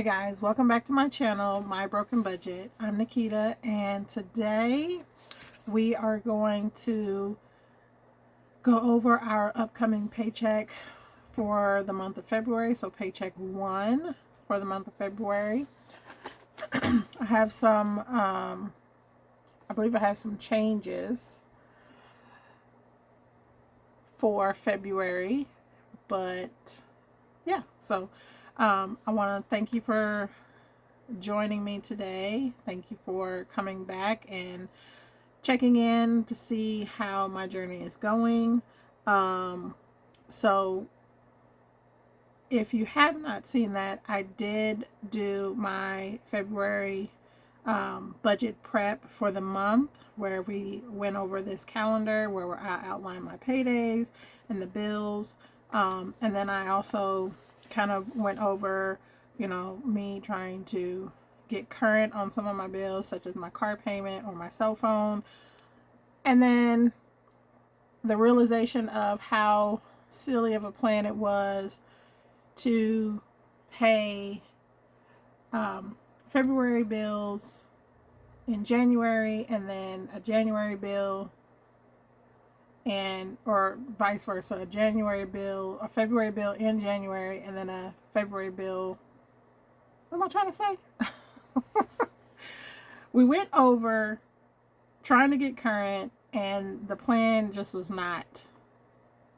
Hey guys, welcome back to my channel, My Broken Budget. I'm Nikita, and today we are going to go over our upcoming paycheck for the month of February. So paycheck 1 for the month of February. I have some, I believe I have some changes for February, but yeah, so I want to thank you for joining me today. Thank you for coming back and checking in to see how my journey is going. So if you have not seen that, I did do my February budget prep for the month, where we went over this calendar where I outlined my paydays and the bills. And then I also kind of went over, me trying to get current on some of my bills, such as my car payment or my cell phone. And then the realization of how silly of a plan it was to pay February bills in January and then a January bill, and or vice versa, a February bill in January and then a February bill. What am I trying to say? We went over trying to get current, and the plan just was not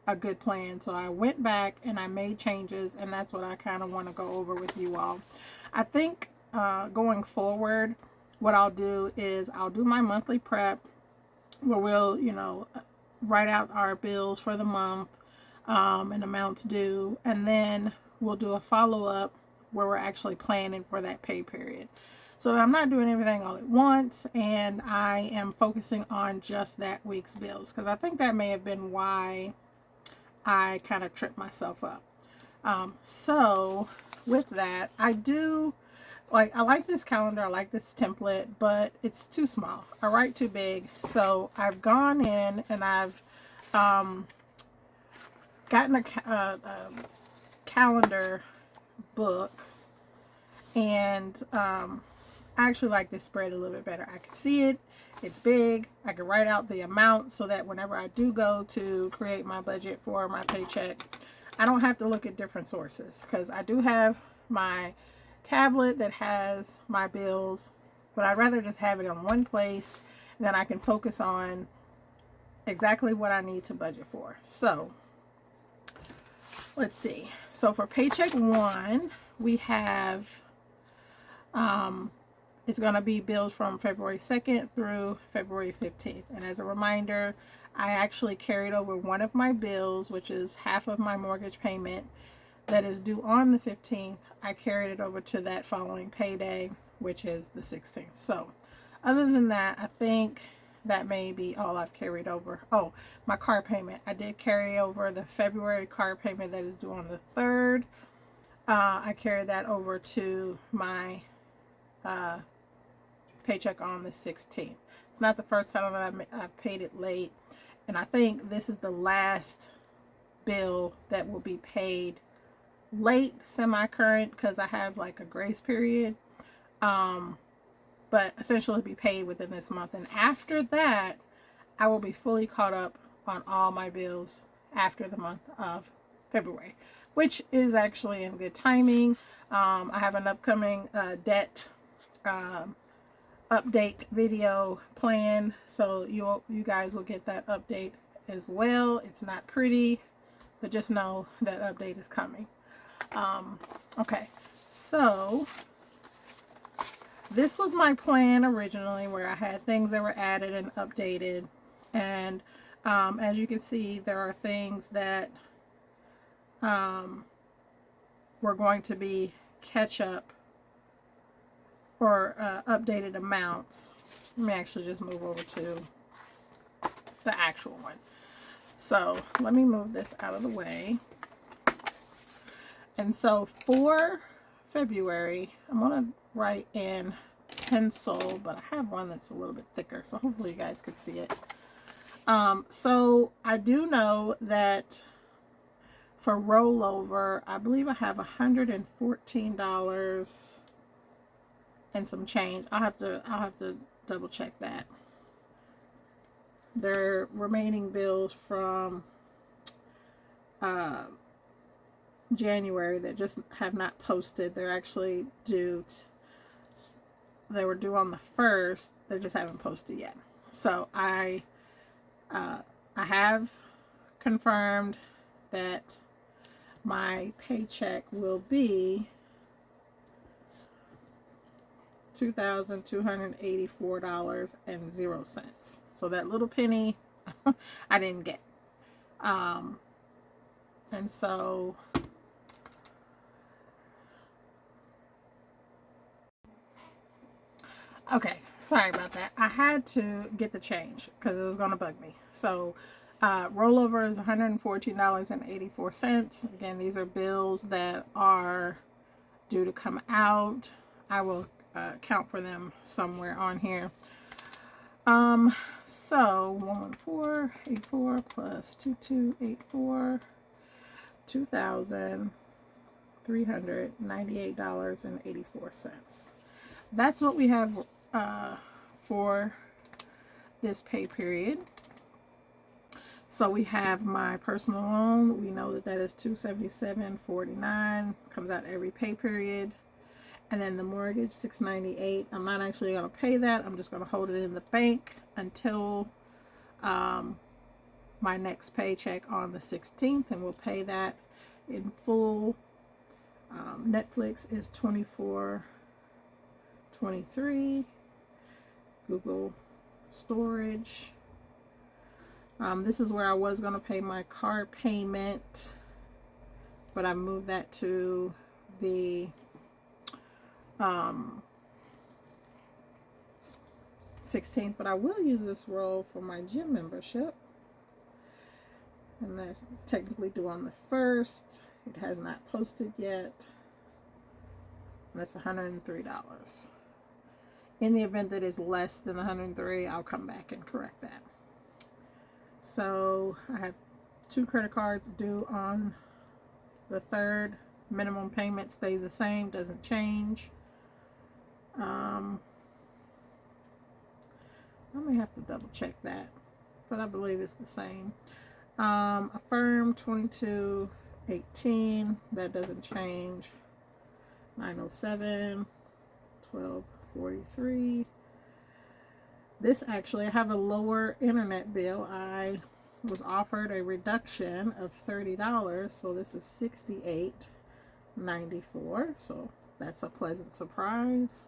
a good plan. So I went back and I made changes, and that's what I kind of want to go over with you all. I think going forward, what I'll do is I'll do my monthly prep where we'll, write out our bills for the month and amounts due, and then we'll do a follow-up where we're actually planning for that pay period. So I'm not doing everything all at once, and I am focusing on just that week's bills, because I think that may have been why I kind of tripped myself up. So with that, I like this calendar, I like this template, but it's too small. I write too big. So I've gone in and I've gotten a calendar book, and I actually like this spread a little bit better. I can see it. It's big. I can write out the amount so that whenever I do go to create my budget for my paycheck, I don't have to look at different sources, because I do have my tablet that has my bills, but I'd rather just have it in one place, and then I can focus on exactly what I need to budget for. So let's see. So for paycheck 1, we have it's going to be bills from February 2nd through February 15th. And as a reminder, I actually carried over one of my bills, which is half of my mortgage payment that is due on the 15th. I carried it over to that following payday, which is the 16th. So other than that, I think that may be all I've carried over. Oh, my car payment. I did carry over the February car payment that is due on the 3rd. I carried that over to my paycheck on the 16th. It's not the first time I've paid it late, and I think this is the last bill that will be paid late, semi-current, because I have like a grace period, but essentially be paid within this month. And after that, I will be fully caught up on all my bills after the month of February, which is actually in good timing. I have an upcoming debt update video plan, so you guys will get that update as well. It's not pretty, but just know that update is coming. Okay, so this was my plan originally, where I had things that were added and updated, and as you can see, there are things that were going to be catch up or updated amounts. Let me actually just move over to the actual one. So let me move this out of the way. And so for February, I'm going to write in pencil, but I have one that's a little bit thicker, so hopefully you guys can see it. So I do know that for rollover, I believe I have $114 and some change. I'll have to double check that. Their remaining bills from January that just have not posted. They're actually due. They were due on the 1st. They just haven't posted yet. So I have confirmed that my paycheck will be $2,284.00. So that little penny I didn't get. And so okay, sorry about that. I had to get the change because it was going to bug me. So rollover is $114.84. Again, these are bills that are due to come out. I will count for them somewhere on here. So 11484 plus 2284, $2,398.84. That's what we have for this pay period. So we have my personal loan. We know that is $277.49. Comes out every pay period. And then the mortgage, $698. I'm not actually going to pay that. I'm just going to hold it in the bank until my next paycheck on the 16th, and we'll pay that in full. Netflix is $24.23. Google storage. This is where I was going to pay my car payment, but I moved that to the 16th, but I will use this roll for my gym membership, and that's technically due on the 1st. It has not posted yet. That's $103. In the event that it's less than $103, I'll come back and correct that. So I have 2 credit cards due on the 3rd. Minimum payment stays the same, doesn't change. I may have to double check that, but I believe it's the same. Affirm 2218, that doesn't change. 907, 1243. This actually, I have a lower internet bill. I was offered a reduction of $30, so this is $68.94. So that's a pleasant surprise.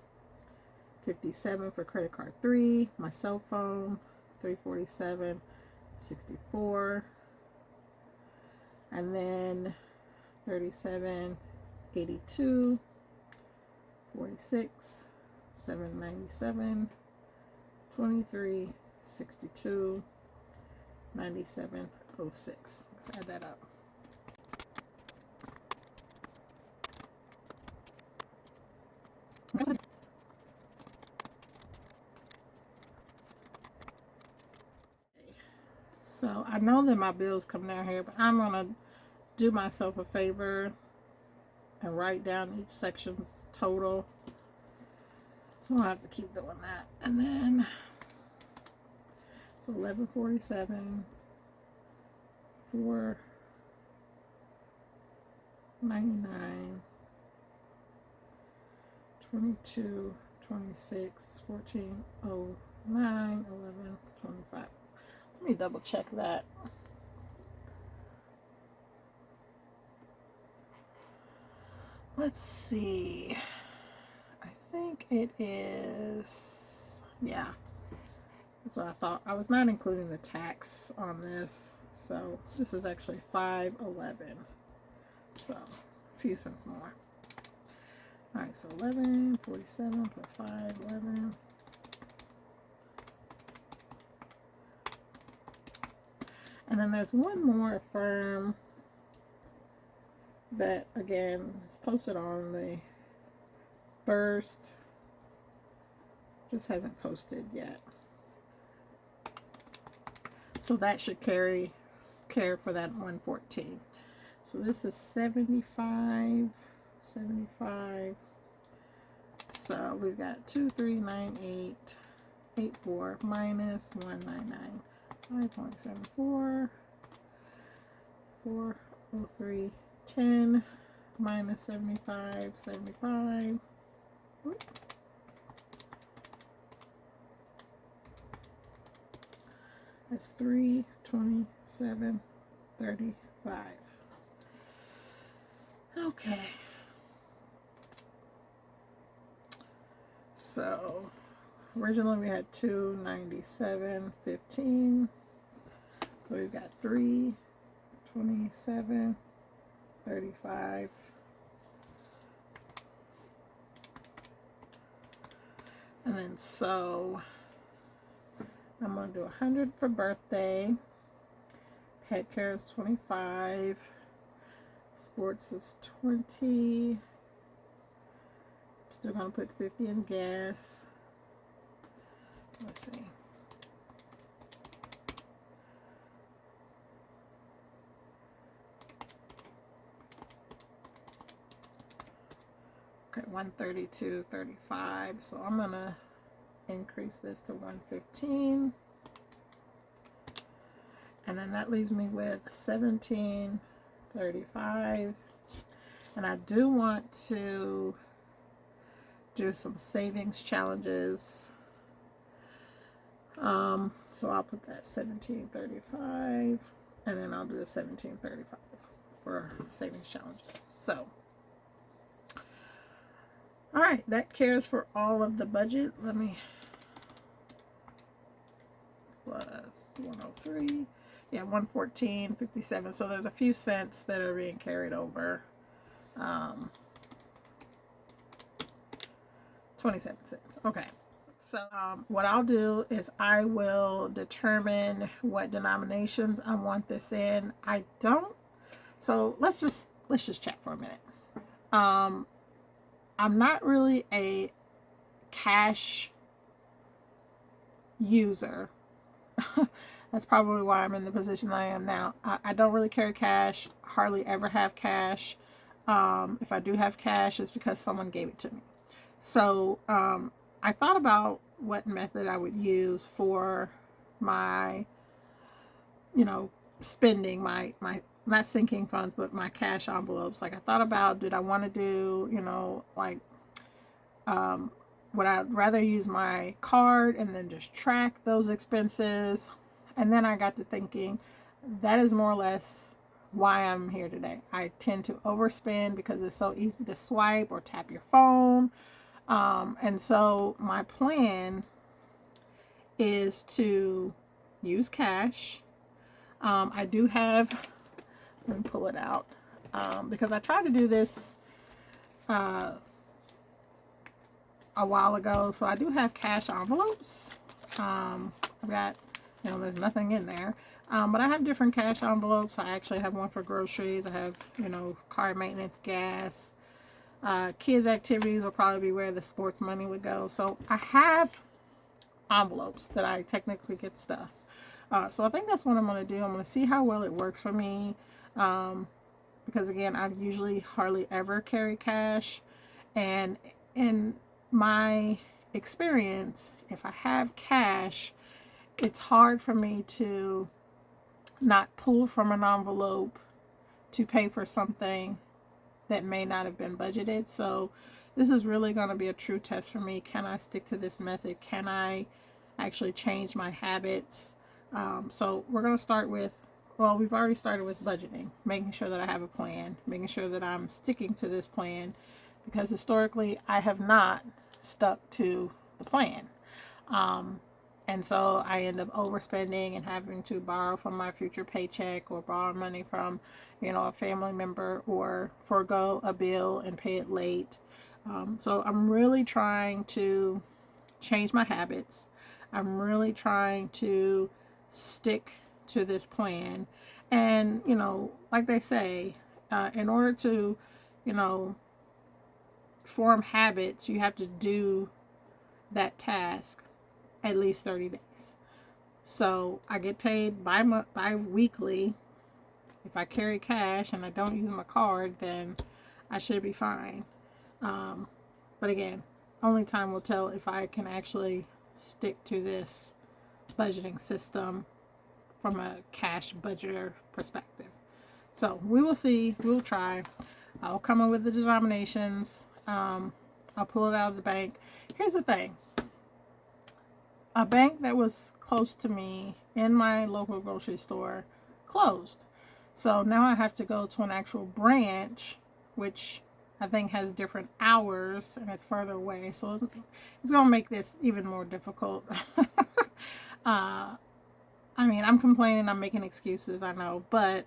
57 for credit card 3. My cell phone, $347.64. And then $37.82, 46, $7.97, 23.62, 97.06. Let's add that up. So I know that my bills come down here, but I'm gonna do myself a favor and write down each section's total. So I'll have to keep doing that. And then so 1147, 499, 22, 26, 1409, 11, 25. Let me double check that. Let's see. I think it is, yeah. That's what I thought. I was not including the tax on this. So this is actually $5.11. So a few cents more. Alright, so 1147 plus 511. And then there's one more Affirm that again is posted on the 1st. Just hasn't posted yet. So that should care for that 114. So this is 75, 75. So we've got 239884 minus 199. 5.74, 403, 10 minus 75, 75. Oop. That's 327.35. Okay. So originally we had 297.15. So we've got 327.35. And then so I'm going to do 100 for birthday. Pet care is 25. Sports is 20. Still going to put 50 in gas. Let's see. Okay, 132.35. So I'm going to increase this to 115. And then that leaves me with 17.35. And I do want to do some savings challenges. So I'll put that 17.35, and then I'll do the 17.35 for savings challenges. So, all right, that cares for all of the budget. Let me plus 103. Yeah, 114.57. So there's a few cents that are being carried over. 27 cents. Okay. So what I'll do is I will determine what denominations I want this in. I don't. So let's just chat for a minute. I'm not really a cash user. That's probably why I'm in the position I am now. I don't really carry cash, hardly ever have cash. If I do have cash, it's because someone gave it to me. So I thought about what method I would use for my, spending my not sinking funds, but my cash envelopes. Like I thought about, did I want to do, would I rather use my card and then just track those expenses? And then I got to thinking, that is more or less why I'm here today. I tend to overspend because it's so easy to swipe or tap your phone. And so my plan is to use cash. I do have, let me pull it out, because I tried to do this a while ago. So I do have cash envelopes. I've got, there's nothing in there. But I have different cash envelopes. I actually have one for groceries. I have, car maintenance, gas. Kids' activities will probably be where the sports money would go. So I have envelopes that I technically get stuff. So I think that's what I'm going to do. I'm going to see how well it works for me. Because again, I usually hardly ever carry cash. And in my experience, if I have cash, it's hard for me to not pull from an envelope to pay for something that may not have been budgeted. So this is really going to be a true test for me. Can I stick to this method? Can I actually change my habits? So we're going to start with, well, we've already started with budgeting, making sure that I have a plan, making sure that I'm sticking to this plan, because historically I have not stuck to the plan. And so I end up overspending and having to borrow from my future paycheck, or borrow money from, a family member, or forego a bill and pay it late. So I'm really trying to change my habits. I'm really trying to stick to this plan. And, like they say, in order to, form habits, you have to do that task at least 30 days. So I get paid bi-weekly, If I carry cash and I don't use my card, then I should be fine. But again, only time will tell if I can actually stick to this budgeting system from a cash budgeter perspective. So we will see. We'll try. I'll come up with the denominations. I'll pull it out of the bank. Here's the thing. A bank that was close to me in my local grocery store closed. So now I have to go to an actual branch, which I think has different hours and it's further away. So it's going to make this even more difficult. I mean, I'm complaining, I'm making excuses, I know, but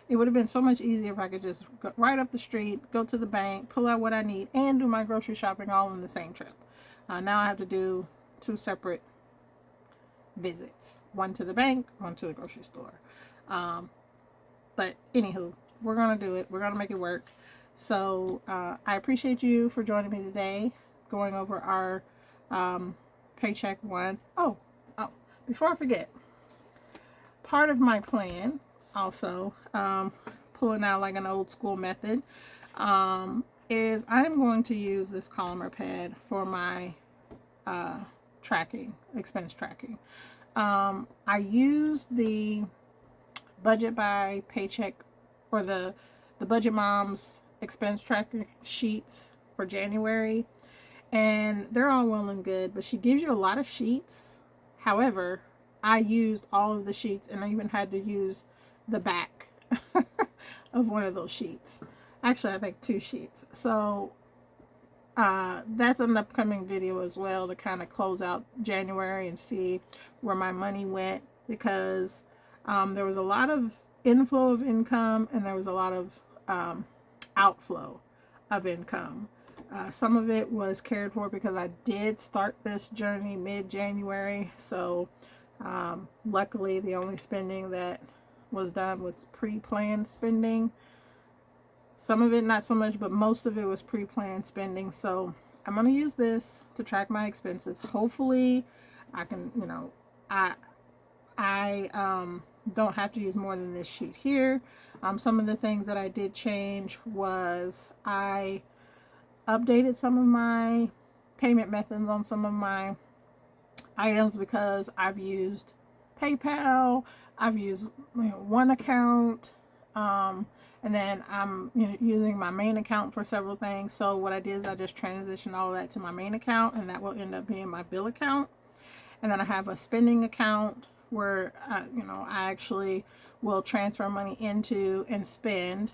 it would have been so much easier if I could just go right up the street, go to the bank, pull out what I need, and do my grocery shopping all in the same trip. Now I have to do 2 separate visits. One to the bank, one to the grocery store. But anywho, we're going to do it. We're going to make it work. So I appreciate you for joining me today, going over our paycheck one. Oh, before I forget, part of my plan also, pulling out like an old school method, is I'm going to use this columnar pad for my expense tracking. I used the budget by paycheck, or the Budget Moms expense tracker sheets for January, and they're all well and good, but she gives you a lot of sheets. However, I used all of the sheets, and I even had to use the back of one of those sheets. Actually, I think 2 sheets. So that's an upcoming video as well, to kind of close out January and see where my money went, because there was a lot of inflow of income and there was a lot of outflow of income. Some of it was cared for because I did start this journey mid-January, so luckily the only spending that was done was pre-planned spending. Some of it not so much, but most of it was pre-planned spending. So I'm going to use this to track my expenses. Hopefully I can, I don't have to use more than this sheet here. Some of the things that I did change was I updated some of my payment methods on some of my items, because I've used PayPal, I've used one account, and then I'm using my main account for several things. So what I did is I just transitioned all of that to my main account, and that will end up being my bill account. And then I have a spending account where I actually will transfer money into and spend.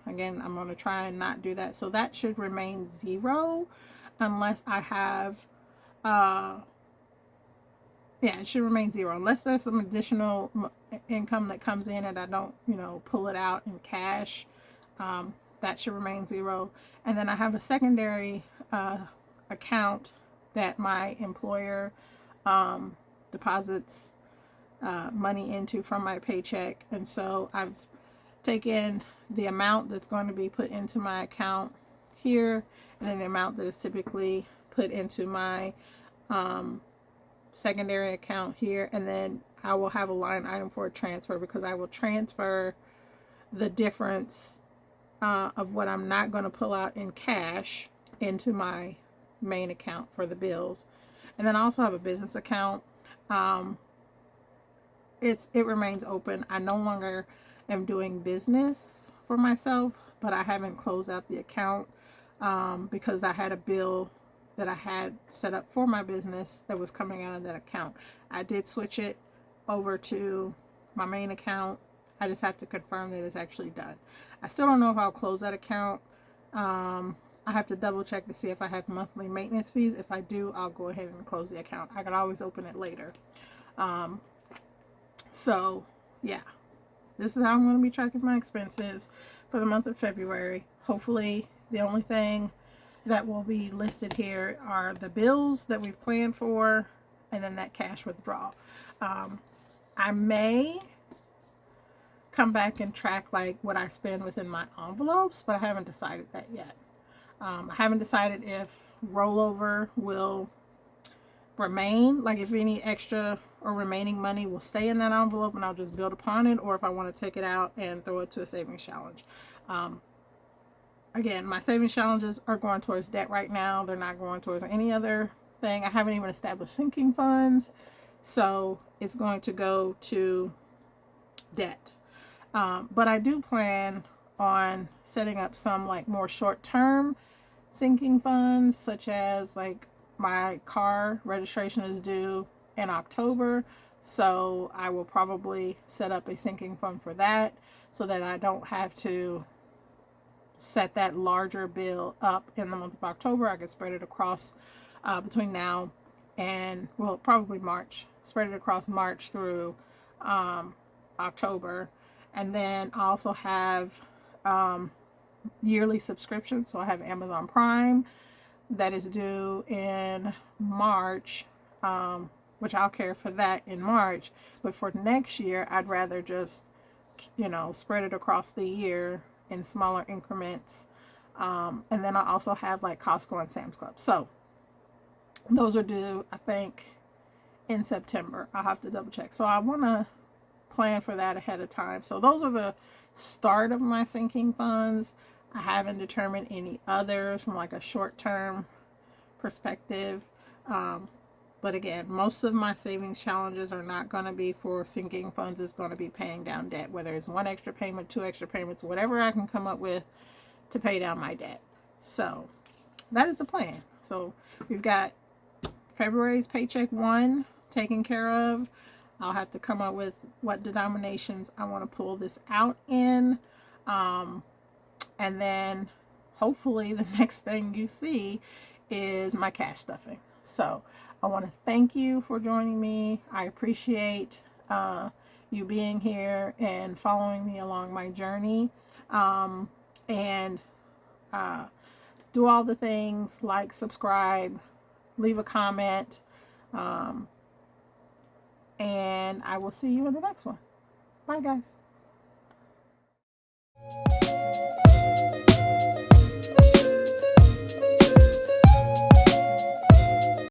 Again, I'm going to try and not do that. So that should remain 0 unless I have it should remain 0 unless there's some additional income that comes in and I don't pull it out in cash. That should remain 0. And then I have a secondary account that my employer deposits money into from my paycheck, and so I've taken the amount that's going to be put into my account here, and then the amount that is typically put into my secondary account here, and then I will have a line item for a transfer, because I will transfer the difference of what I'm not going to pull out in cash into my main account for the bills. And then I also have a business account. It remains open. I no longer am doing business for myself, but I haven't closed out the account because I had a bill that I had set up for my business that was coming out of that account. I did switch it over to my main account. I just have to confirm that it's actually done. I still don't know if I'll close that account. I have to double check to see if I have monthly maintenance fees. If I do, I'll go ahead and close the account. I can always open it later. So yeah, this is how I'm going to be tracking my expenses for the month of February. Hopefully the only thing that will be listed here are the bills that we've planned for, and then that cash withdrawal. I may come back and track like what I spend within my envelopes, but I haven't decided that yet. I haven't decided if rollover will remain, like if any extra or remaining money will stay in that envelope and I'll just build upon it, or if I want to take it out and throw it to a savings challenge. Again, my savings challenges are going towards debt right now. They're not going towards any other thing. I haven't even established sinking funds, so it's going to go to debt. But I do plan on setting up some like more short-term sinking funds, such as like my car registration is due in October, so I will probably set up a sinking fund for that so that I don't have to set that larger bill up in the month of October. I can spread it across between now and, well, probably March. Spread it across March through October. And then I also have yearly subscriptions. So I have Amazon Prime that is due in March, which I'll care for that in March. But for next year, I'd rather just, spread it across the year in smaller increments. And then I also have like Costco and Sam's Club. So those are due, I think, in September. I'll have to double check. So I want to plan for that ahead of time. So those are the start of my sinking funds. I haven't determined any others from like a short-term perspective. But again, most of my savings challenges are not going to be for sinking funds. It's going to be paying down debt, whether it's one extra payment, two extra payments, whatever I can come up with to pay down my debt. So that is the plan. So we've got February's paycheck 1 taken care of. I'll have to come up with what denominations I want to pull this out in. And then hopefully the next thing you see is my cash stuffing. So I want to thank you for joining me. I appreciate you being here and following me along my journey. And do all the things like subscribe, leave a comment, and I will see you in the next one. Bye, guys.